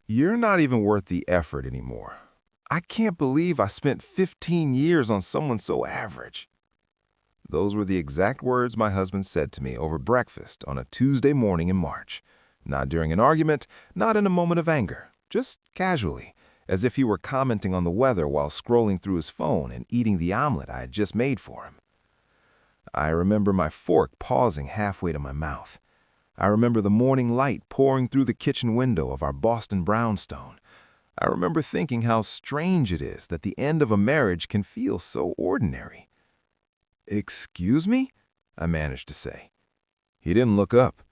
You're not even worth the effort anymore. I can't believe I spent 15 years on someone so average. Those were the exact words my husband said to me over breakfast on a Tuesday morning in March. Not during an argument, not in a moment of anger, just casually, as if he were commenting on the weather while scrolling through his phone and eating the omelet I had just made for him. I remember my fork pausing halfway to my mouth. I remember the morning light pouring through the kitchen window of our Boston brownstone. I remember thinking how strange it is that the end of a marriage can feel so ordinary. "Excuse me?" I managed to say. He didn't look up.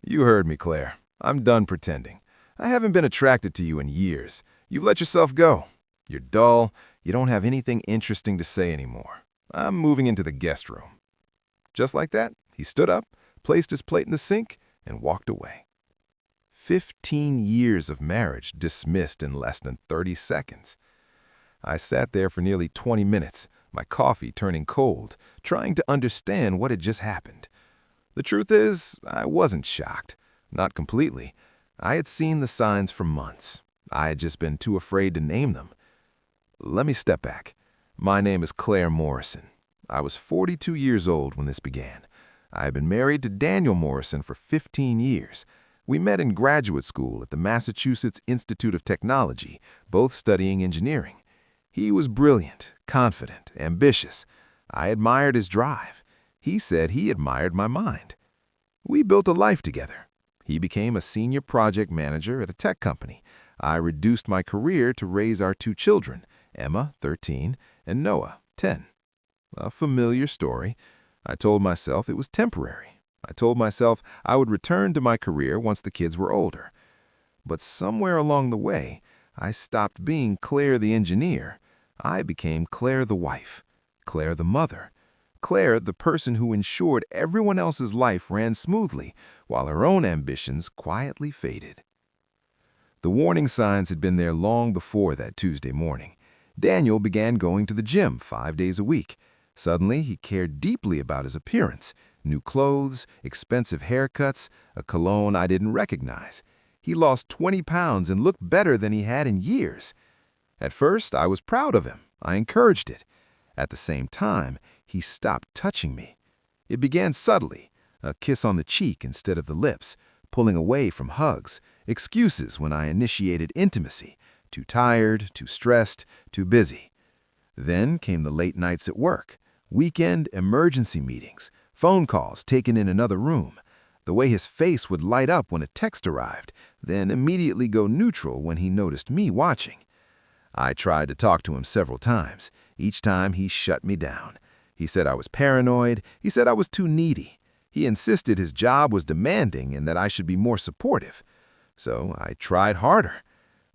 "You heard me, Claire. I'm done pretending. I haven't been attracted to you in years. You've let yourself go. You're dull. You don't have anything interesting to say anymore. I'm moving into the guest room." Just like that, he stood up, placed his plate in the sink, and walked away. 15 years of marriage dismissed in less than 30 seconds. I sat there for nearly 20 minutes, my coffee turning cold, trying to understand what had just happened. The truth is, I wasn't shocked. Not completely. I had seen the signs for months. I had just been too afraid to name them. Let me step back. My name is Clare Morrison. I was 42 years old when this began. I had been married to Daniel Morrison for 15 years. We met in graduate school at the Massachusetts Institute of Technology, both studying engineering. He was brilliant, confident, ambitious. I admired his drive. He said he admired my mind. We built a life together. He became a senior project manager at a tech company. I reduced my career to raise our two children, Emma, 13, and Noah, 10. A familiar story. I told myself it was temporary. I told myself I would return to my career once the kids were older. But somewhere along the way, I stopped being Claire the engineer. I became Claire the wife, Claire the mother, Claire the person who ensured everyone else's life ran smoothly while her own ambitions quietly faded. The warning signs had been there long before that Tuesday morning. Daniel began going to the gym 5 days a week. Suddenly, he cared deeply about his appearance. New clothes, expensive haircuts, a cologne I didn't recognize. He lost 20 pounds and looked better than he had in years. At first, I was proud of him. I encouraged it. At the same time, he stopped touching me. It began subtly, a kiss on the cheek instead of the lips, pulling away from hugs, excuses when I initiated intimacy, too tired, too stressed, too busy. Then came the late nights at work, weekend emergency meetings, phone calls taken in another room, the way his face would light up when a text arrived, then immediately go neutral when he noticed me watching. I tried to talk to him several times. Each time he shut me down. He said I was paranoid. He said I was too needy. He insisted his job was demanding and that I should be more supportive. So I tried harder.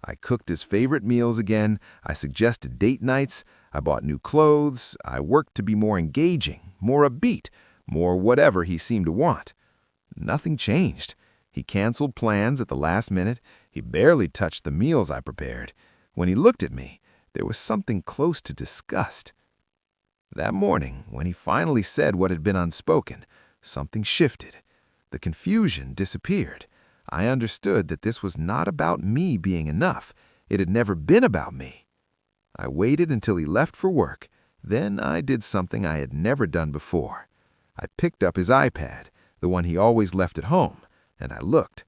I cooked his favorite meals again. I suggested date nights. I bought new clothes. I worked to be more engaging, more upbeat, more whatever he seemed to want. Nothing changed. He canceled plans at the last minute. He barely touched the meals I prepared. When he looked at me, there was something close to disgust. That morning, when he finally said what had been unspoken, something shifted. The confusion disappeared. I understood that this was not about me being enough. It had never been about me. I waited until he left for work. Then I did something I had never done before. I picked up his iPad, the one he always left at home, and I looked.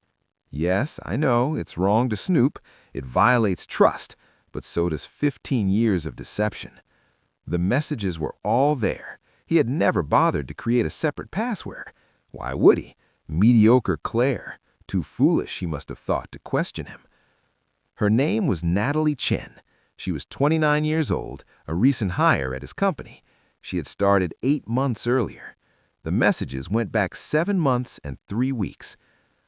Yes, I know, it's wrong to snoop. It violates trust, but so does 15 years of deception. The messages were all there. He had never bothered to create a separate password. Why would he? Mediocre Claire. Too foolish, he must have thought, to question him. Her name was Natalie Chen. She was 29 years old, a recent hire at his company. She had started 8 months earlier. The messages went back 7 months and 3 weeks.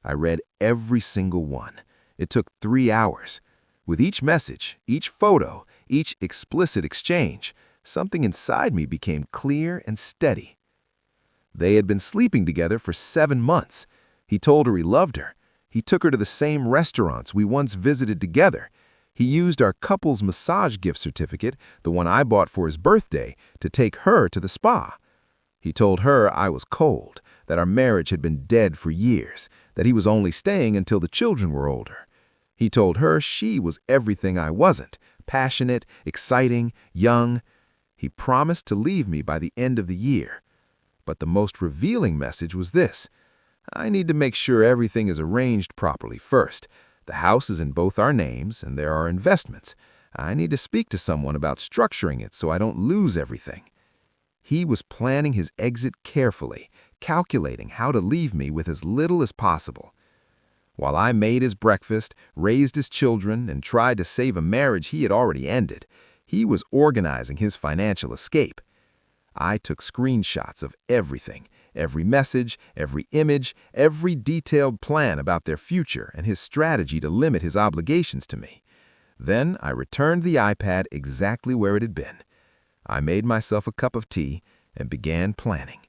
I read every single one. It took 3 hours. With each message, each photo, each explicit exchange, something inside me became clear and steady. They had been sleeping together for 7 months. He told her he loved her. He took her to the same restaurants we once visited together. He used our couple's massage gift certificate, the one I bought for his birthday, to take her to the spa. He told her I was cold, that our marriage had been dead for years, that he was only staying until the children were older. He told her she was everything I wasn't: passionate, exciting, young. He promised to leave me by the end of the year. But the most revealing message was this: I need to make sure everything is arranged properly first. The house is in both our names, and there are investments. I need to speak to someone about structuring it so I don't lose everything. He was planning his exit carefully, calculating how to leave me with as little as possible. While I made his breakfast, raised his children, and tried to save a marriage he had already ended, he was organizing his financial escape. I took screenshots of everything: every message, every image, every detailed plan about their future and his strategy to limit his obligations to me. Then I returned the iPad exactly where it had been. I made myself a cup of tea and began planning.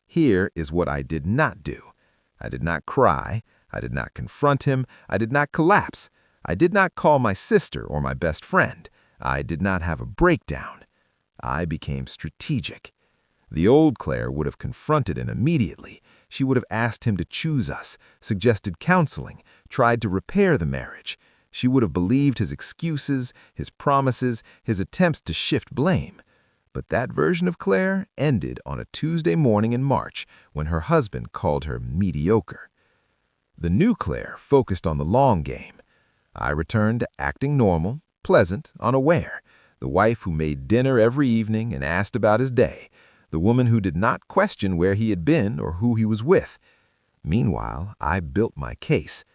Here is what I did not do. I did not cry. I did not confront him. I did not collapse. I did not call my sister or my best friend. I did not have a breakdown. I became strategic. The old Claire would have confronted him immediately. She would have asked him to choose us, suggested counseling, tried to repair the marriage. She would have believed his excuses, his promises, his attempts to shift blame. But that version of Claire ended on a Tuesday morning in March when her husband called her mediocre. The new Claire focused on the long game. I returned to acting normal, pleasant, unaware, the wife who made dinner every evening and asked about his day, the woman who did not question where he had been or who he was with. Meanwhile, I built my case.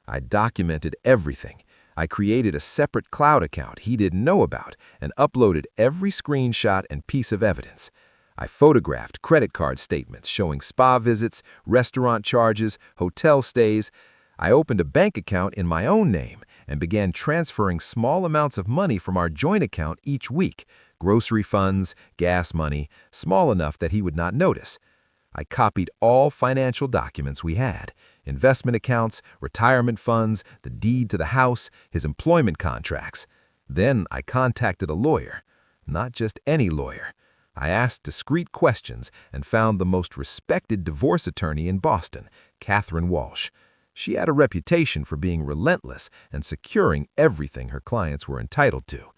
I documented everything. I created a separate cloud account he didn't know about and uploaded every screenshot and piece of evidence. I photographed credit card statements showing spa visits, restaurant charges, hotel stays. I opened a bank account in my own name and began transferring small amounts of money from our joint account each week: grocery funds, gas money, small enough that he would not notice. I copied all financial documents we had: investment accounts, retirement funds, the deed to the house, his employment contracts. Then I contacted a lawyer. Not just any lawyer. I asked discreet questions and found the most respected divorce attorney in Boston, Catherine Walsh. She had a reputation for being relentless and securing everything her clients were entitled to.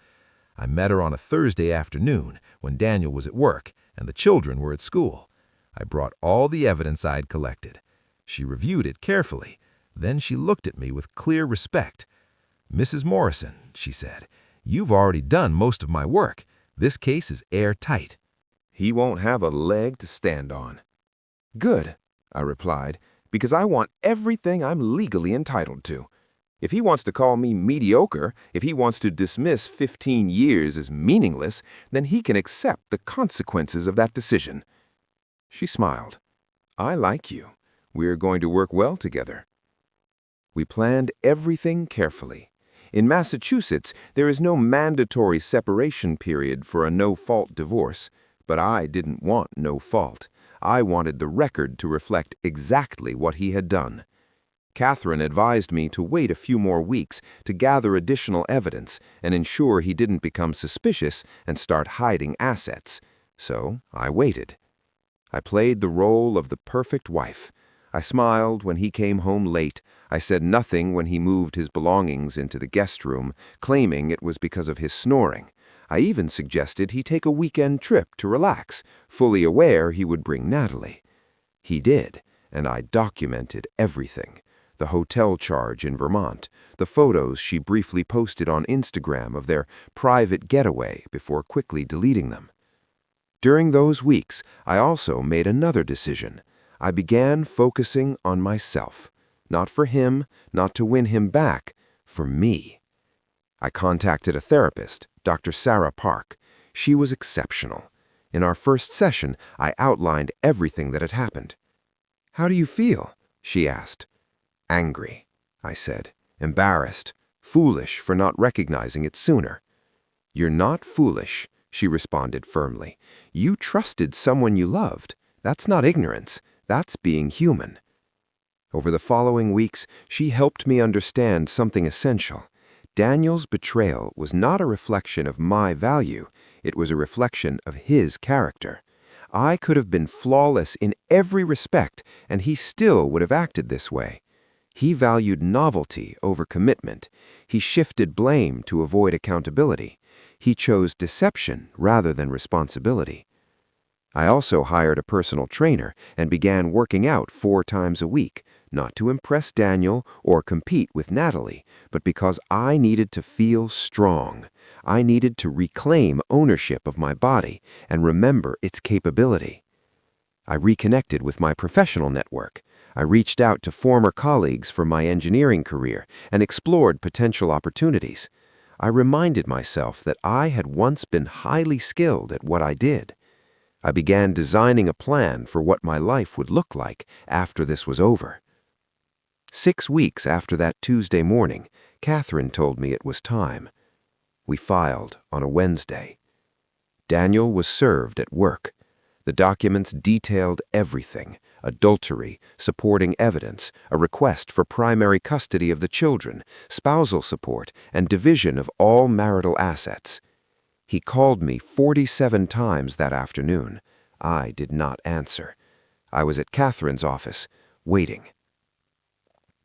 I met her on a Thursday afternoon when Daniel was at work and the children were at school. I brought all the evidence I had collected. She reviewed it carefully. Then she looked at me with clear respect. "Mrs. Morrison," she said, "you've already done most of my work. This case is airtight." He won't have a leg to stand on. Good, I replied, because I want everything I'm legally entitled to. If he wants to call me mediocre, if he wants to dismiss 15 years as meaningless, then he can accept the consequences of that decision. She smiled. I like you. We're going to work well together. We planned everything carefully. In Massachusetts, there is no mandatory separation period for a no-fault divorce, but I didn't want no fault. I wanted the record to reflect exactly what he had done. Catherine advised me to wait a few more weeks to gather additional evidence and ensure he didn't become suspicious and start hiding assets. So I waited. I played the role of the perfect wife. I smiled when he came home late. I said nothing when he moved his belongings into the guest room, claiming it was because of his snoring. I even suggested he take a weekend trip to relax, fully aware he would bring Natalie. He did, and I documented everything: the hotel charge in Vermont, the photos she briefly posted on Instagram of their private getaway before quickly deleting them. During those weeks, I also made another decision. I began focusing on myself. Not for him, not to win him back, for me. I contacted a therapist, Dr. Sarah Park. She was exceptional. In our first session, I outlined everything that had happened. "How do you feel?" she asked. "Angry," I said, embarrassed, foolish for not recognizing it sooner. "You're not foolish," she responded firmly. "You trusted someone you loved. That's not ignorance. That's being human." Over the following weeks, she helped me understand something essential. Daniel's betrayal was not a reflection of my value. It was a reflection of his character. I could have been flawless in every respect, and he still would have acted this way. He valued novelty over commitment. He shifted blame to avoid accountability. He chose deception rather than responsibility. I also hired a personal trainer and began working out 4 times a week, not to impress Daniel or compete with Natalie, but because I needed to feel strong. I needed to reclaim ownership of my body and remember its capability. I reconnected with my professional network. I reached out to former colleagues from my engineering career and explored potential opportunities. I reminded myself that I had once been highly skilled at what I did. I began designing a plan for what my life would look like after this was over. 6 weeks after that Tuesday morning, Catherine told me it was time. We filed on a Wednesday. Daniel was served at work. The documents detailed everything: adultery, supporting evidence, a request for primary custody of the children, spousal support, and division of all marital assets. He called me 47 times that afternoon. I did not answer. I was at Catherine's office, waiting.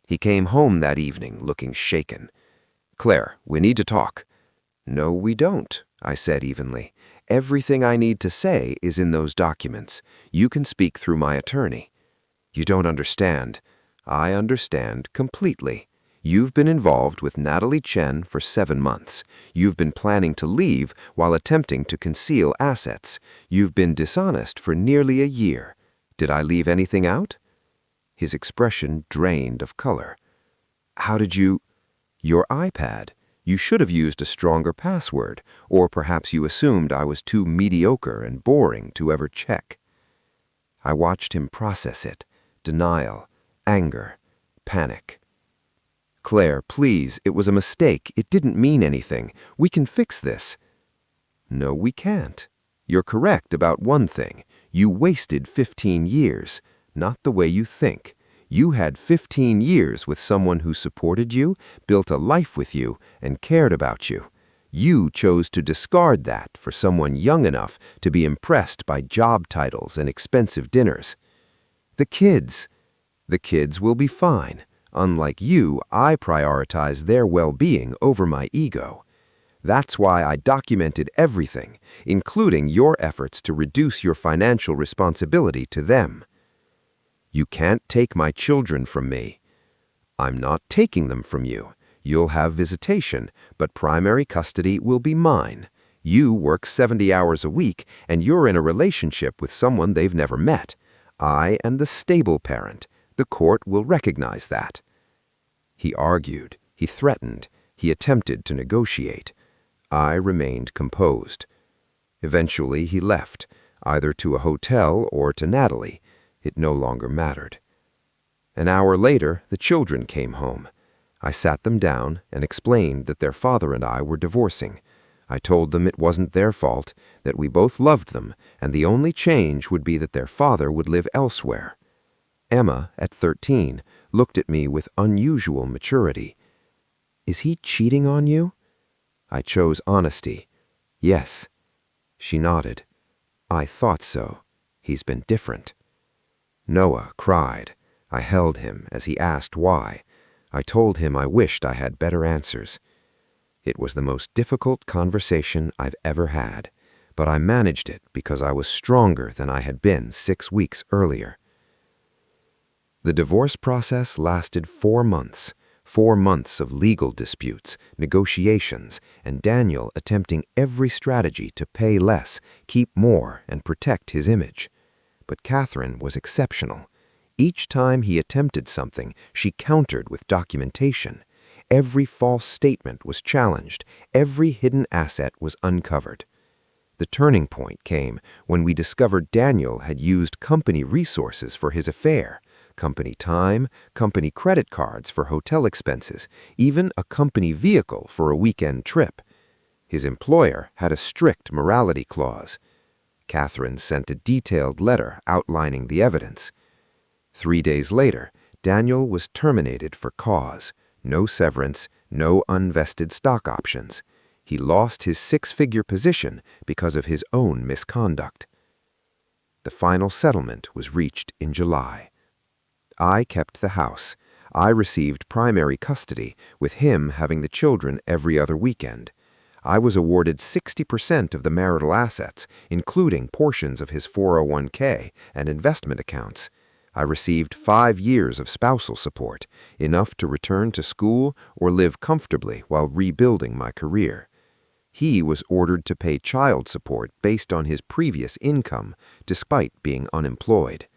He came home that evening looking shaken. "Claire, we need to talk." "No, we don't," I said evenly. "Everything I need to say is in those documents. You can speak through my attorney." "You don't understand." "I understand completely. You've been involved with Natalie Chen for 7 months. You've been planning to leave while attempting to conceal assets. You've been dishonest for nearly a year. Did I leave anything out?" His expression drained of color. "How did you—" "Your iPad. You should have used a stronger password, or perhaps you assumed I was too mediocre and boring to ever check." I watched him process it: denial, anger, panic. "Claire, please, it was a mistake. It didn't mean anything. We can fix this." "No, we can't. You're correct about one thing. You wasted 15 years. Not the way you think. You had 15 years with someone who supported you, built a life with you, and cared about you. You chose to discard that for someone young enough to be impressed by job titles and expensive dinners. The kids will be fine. Unlike you, I prioritize their well-being over my ego. That's why I documented everything, including your efforts to reduce your financial responsibility to them. You can't take my children from me. I'm not taking them from you. You'll have visitation, but primary custody will be mine. You work 70 hours a week, and you're in a relationship with someone they've never met. I am the stable parent. The court will recognize that." He argued, he threatened, he attempted to negotiate. I remained composed. Eventually he left, either to a hotel or to Natalie. It no longer mattered. An hour later, the children came home. I sat them down and explained that their father and I were divorcing. I told them it wasn't their fault, that we both loved them, and the only change would be that their father would live elsewhere. Emma, at 13, looked at me with unusual maturity. "Is he cheating on you?" I chose honesty. "Yes." She nodded. "I thought so. He's been different." Noah cried. I held him as he asked why. I told him I wished I had better answers. It was the most difficult conversation I've ever had, but I managed it because I was stronger than I had been 6 weeks earlier. The divorce process lasted 4 months. 4 months of legal disputes, negotiations, and Daniel attempting every strategy to pay less, keep more, and protect his image. But Catherine was exceptional. Each time he attempted something, she countered with documentation. Every false statement was challenged. Every hidden asset was uncovered. The turning point came when we discovered Daniel had used company resources for his affair. Company time, company credit cards for hotel expenses, even a company vehicle for a weekend trip. His employer had a strict morality clause. Catherine sent a detailed letter outlining the evidence. 3 days later, Daniel was terminated for cause. No severance, no unvested stock options. He lost his 6-figure position because of his own misconduct. The final settlement was reached in July. I kept the house. I received primary custody, with him having the children every other weekend. I was awarded 60% of the marital assets, including portions of his 401k and investment accounts. I received 5 years of spousal support, enough to return to school or live comfortably while rebuilding my career. He was ordered to pay child support based on his previous income, despite being unemployed.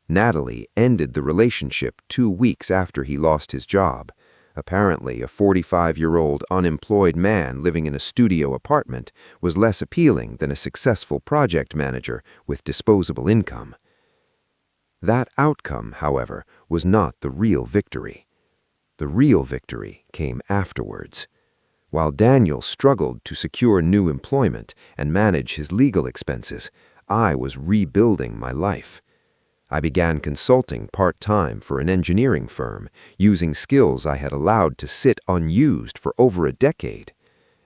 Natalie ended the relationship 2 weeks after he lost his job. Apparently, a 45-year-old unemployed man living in a studio apartment was less appealing than a successful project manager with disposable income. That outcome, however, was not the real victory. The real victory came afterwards. While Daniel struggled to secure new employment and manage his legal expenses, I was rebuilding my life. I began consulting part-time for an engineering firm, using skills I had allowed to sit unused for over a decade.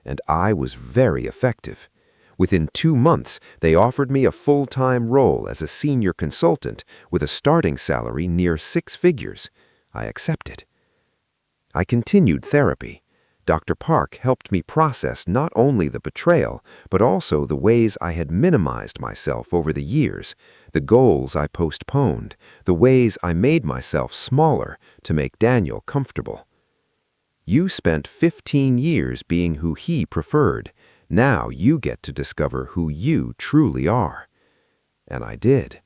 And I was very effective. Within 2 months, they offered me a full-time role as a senior consultant with a starting salary near 6 figures. I accepted. I continued therapy. Dr. Park helped me process not only the betrayal, but also the ways I had minimized myself over the years, the goals I postponed, the ways I made myself smaller to make Daniel comfortable. You spent 15 years being who he preferred. Now you get to discover who you truly are. And I did.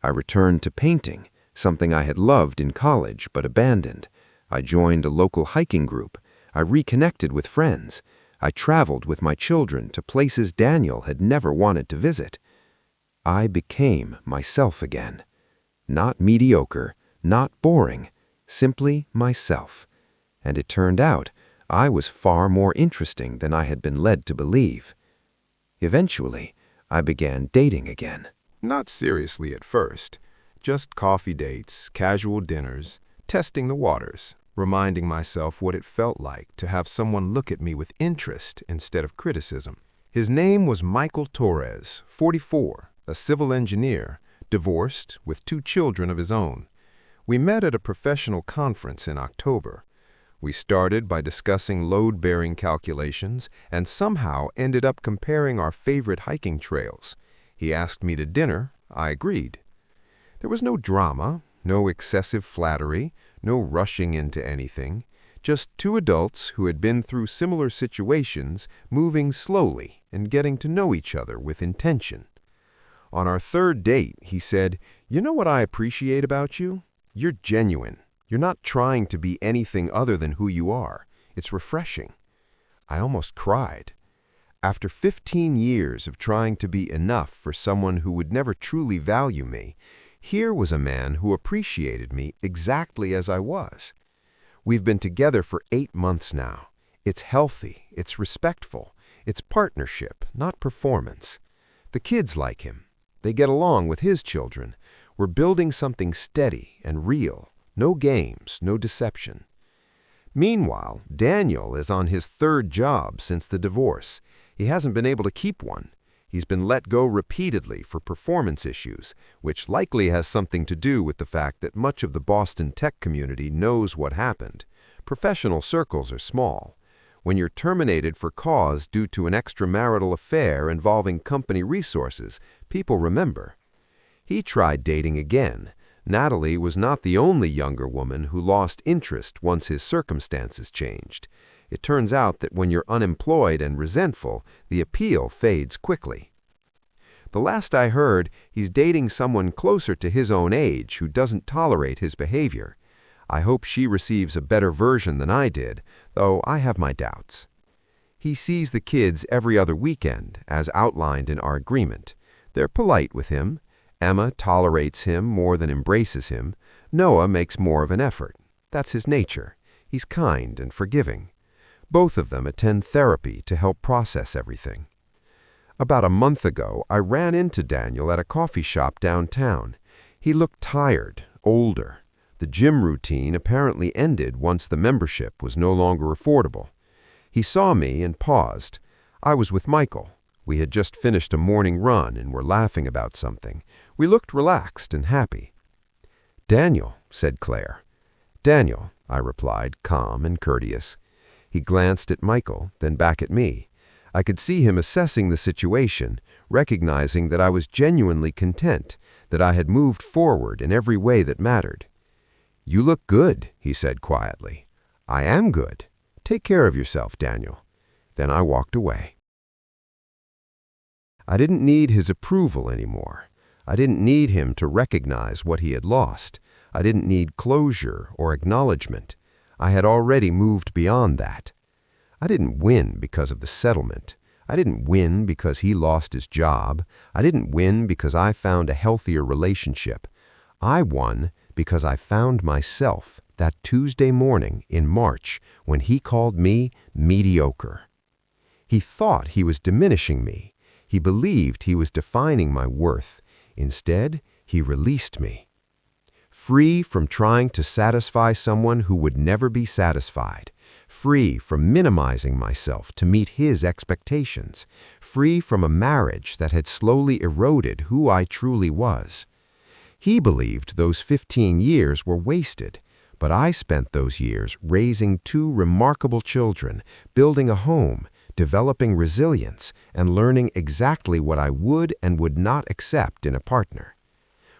I returned to painting, something I had loved in college but abandoned. I joined a local hiking group. I reconnected with friends. I traveled with my children to places Daniel had never wanted to visit. I became myself again. Not mediocre, not boring, simply myself. And it turned out I was far more interesting than I had been led to believe. Eventually, I began dating again. Not seriously at first, just coffee dates, casual dinners, testing the waters, reminding myself what it felt like to have someone look at me with interest instead of criticism. His name was Michael Torres, 44, a civil engineer, divorced, with 2 children of his own. We met at a professional conference in October. We started by discussing load-bearing calculations and somehow ended up comparing our favorite hiking trails. He asked me to dinner. I agreed. There was no drama, no excessive flattery, no rushing into anything, just 2 adults who had been through similar situations, moving slowly and getting to know each other with intention. On our 3rd date, he said, "You know what I appreciate about you? You're genuine. You're not trying to be anything other than who you are. It's refreshing." I almost cried. After 15 years of trying to be enough for someone who would never truly value me, here was a man who appreciated me exactly as I was. We've been together for 8 months now. It's healthy, it's respectful, it's partnership, not performance. The kids like him. They get along with his children. We're building something steady and real. No games, no deception. Meanwhile, Daniel is on his 3rd job since the divorce. He hasn't been able to keep one. He's been let go repeatedly for performance issues, which likely has something to do with the fact that much of the Boston tech community knows what happened. Professional circles are small. When you're terminated for cause due to an extramarital affair involving company resources, people remember. He tried dating again. Natalie was not the only younger woman who lost interest once his circumstances changed. It turns out that when you're unemployed and resentful, the appeal fades quickly. The last I heard, he's dating someone closer to his own age who doesn't tolerate his behavior. I hope she receives a better version than I did, though I have my doubts. He sees the kids every other weekend, as outlined in our agreement. They're polite with him. Emma tolerates him more than embraces him. Noah makes more of an effort. That's his nature. He's kind and forgiving. Both of them attend therapy to help process everything. About a month ago, I ran into Daniel at a coffee shop downtown. He looked tired, older. The gym routine apparently ended once the membership was no longer affordable. He saw me and paused. I was with Michael. We had just finished a morning run and were laughing about something. We looked relaxed and happy. "Daniel," said Clare. "Daniel," I replied, calm and courteous. He glanced at Michael, then back at me. I could see him assessing the situation, recognizing that I was genuinely content, that I had moved forward in every way that mattered. "You look good," he said quietly. "I am good. Take care of yourself, Daniel." Then I walked away. I didn't need his approval anymore. I didn't need him to recognize what he had lost. I didn't need closure or acknowledgement. I had already moved beyond that. I didn't win because of the settlement. I didn't win because he lost his job. I didn't win because I found a healthier relationship. I won because I found myself that Tuesday morning in March when he called me mediocre. He thought he was diminishing me. He believed he was defining my worth. Instead, he released me. Free from trying to satisfy someone who would never be satisfied. Free from minimizing myself to meet his expectations. Free from a marriage that had slowly eroded who I truly was. He believed those 15 years were wasted, but I spent those years raising 2 remarkable children, building a home, developing resilience, and learning exactly what I would and would not accept in a partner.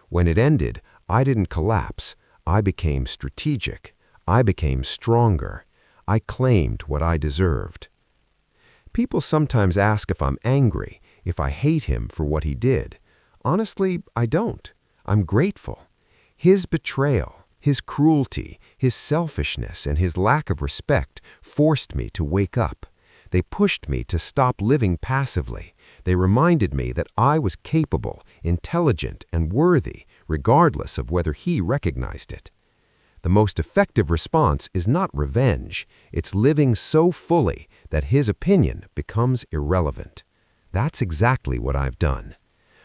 When it ended, I didn't collapse. I became strategic. I became stronger. I claimed what I deserved. People sometimes ask if I'm angry, if I hate him for what he did. Honestly, I don't. I'm grateful. His betrayal, his cruelty, his selfishness, and his lack of respect forced me to wake up. They pushed me to stop living passively. They reminded me that I was capable, intelligent, and worthy, regardless of whether he recognized it. The most effective response is not revenge. It's living so fully that his opinion becomes irrelevant. That's exactly what I've done.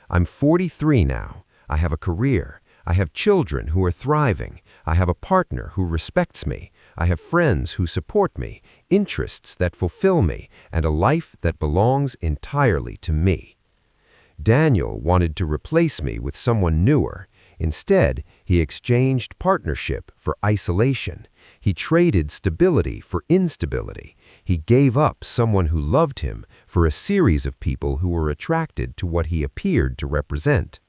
I'm 43 now. I have a career. I have children who are thriving. I have a partner who respects me. I have friends who support me, interests that fulfill me, and a life that belongs entirely to me. Daniel wanted to replace me with someone newer. Instead, he exchanged partnership for isolation. He traded stability for instability. He gave up someone who loved him for a series of people who were attracted to what he appeared to represent.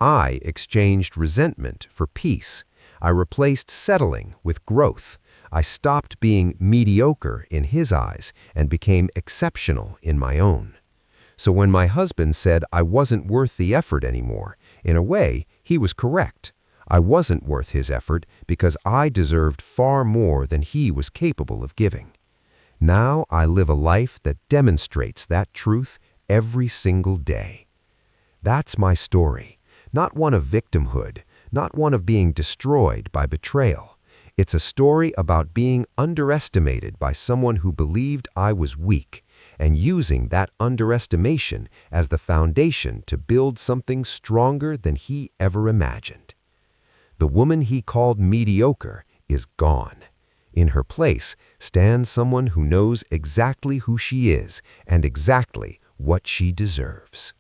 I exchanged resentment for peace. I replaced settling with growth. I stopped being mediocre in his eyes and became exceptional in my own. So when my husband said I wasn't worth the effort anymore, in a way, he was correct. I wasn't worth his effort because I deserved far more than he was capable of giving. Now I live a life that demonstrates that truth every single day. That's my story. Not one of victimhood, not one of being destroyed by betrayal. It's a story about being underestimated by someone who believed I was weak, and using that underestimation as the foundation to build something stronger than he ever imagined. The woman he called mediocre is gone. In her place stands someone who knows exactly who she is and exactly what she deserves.